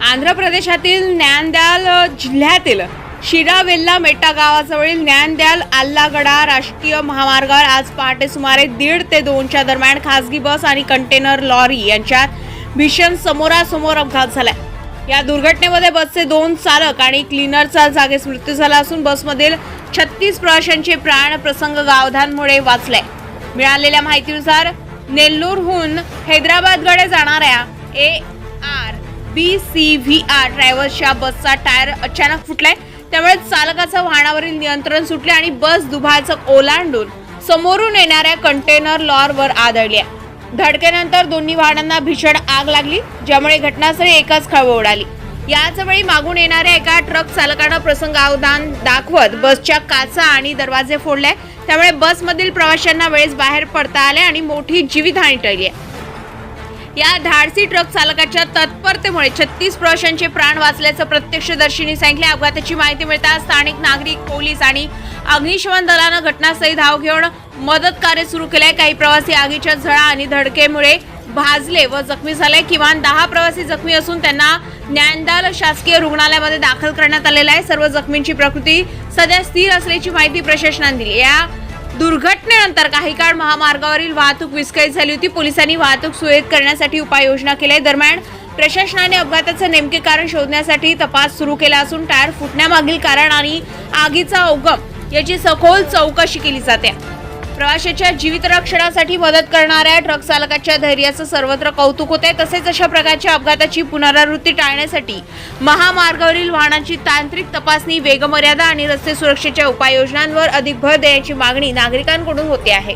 आंध्र प्रदेशातील न्यानद्याल जिल्ह्यातील शिरावेल्ला मेट्टा गावाजवळील न्यानद्याल आल्लागडा राष्ट्रीय महामार्गावर आज पहाटे सुमारे 1:30 ते 2च्या दरम्यान खासगी बस आणि कंटेनर लॉरी यांच्यात भीषण समोरासमोर अपघात झालाय। या दुर्घटनेमध्ये बसचे 2 चालक आणि क्लीनरचा जागीच मृत्यू झाला असून बसमधील 36 प्रवाशांचे प्राण प्रसंग गावधानमुळे वाचले। मिळालेल्या माहितीनुसार नेल्लूरहून हैदराबादकडे जाणाऱ्या ARBCVR ट्रॅव्हल्सच्या बसचा टायर अचानक फुटलाय। त्यामुळे चालकाचं वाहनावरील नियंत्रण सुटले आणि बस दुभाजक ओलांडून समोरून येणाऱ्या कंटेनर लॉरीवर आदळली। धडकेनंतर दोन्ही वाहनांना भीषण आग लागली, ज्यामुळे घटनास्थळी एकच खळबळ उडाली। याच वेळी मागून येणाऱ्या एका ट्रक चालकानं प्रसंगावधान दाखवत बसच्या काचा आणि दरवाजे फोडले। त्यामुळे बसमधील प्रवाशांना वेळेस बाहेर पडता आले आणि मोठी जीवितहानी टळली। या धाडसी ट्रक चालकाच्या तत्परतेमुळे 36 प्रवाशांचे प्राण वाचल्याचं प्रत्यक्षदर्शींनी सांगितले। अपघाताची माहिती मिळताच स्थानिक नागरिक, पोलीस आणि अग्निशमन दलानं घटनास्थळी धाव घेऊन मदत कार्य सुरू केले। काही प्रवासी आगीच्या झळा आणि धडकेमुळे भाजले व जखमी झाले। किमान 10 प्रवासी जखमी असून त्यांना न्यानद्याल शासकीय रुग्णालयामध्ये दाखल करण्यात आलेलं आहे। सर्व जखमींची प्रकृती सध्या स्थिर असल्याची माहिती प्रशासनाने दिली। या दुर्घटनेनंतर काही काळ महामार्गावरील वाहतूक विस्कळीत झाली होती। पोलिसांनी वाहतूक सुरळीत करण्यासाठी उपाययोजना केल्या। दरम्यान प्रशासनाने अपघाताचे नेमके कारण शोधण्यासाठी तपास सुरू केला असून टायर फुटण्यामागील कारण आणि आगीचा उगम याची सखोल चौकशी केली जाते। प्रवाशाच्या जीवित रक्षणासाठी मदत करणाऱ्या ट्रक चालकाच्या धैर्याचं सर्वत्र कौतुक होते। तसेच अशा प्रकारच्या अपघाताची पुनरावृत्ती टाळण्यासाठी महामार्गावरील वाहनांची तांत्रिक तपासणी, वेगमर्यादा आणि रस्ते सुरक्षेच्या उपाययोजनांवर अधिक भर देण्याची मागणी नागरिकांकडून होते आहे।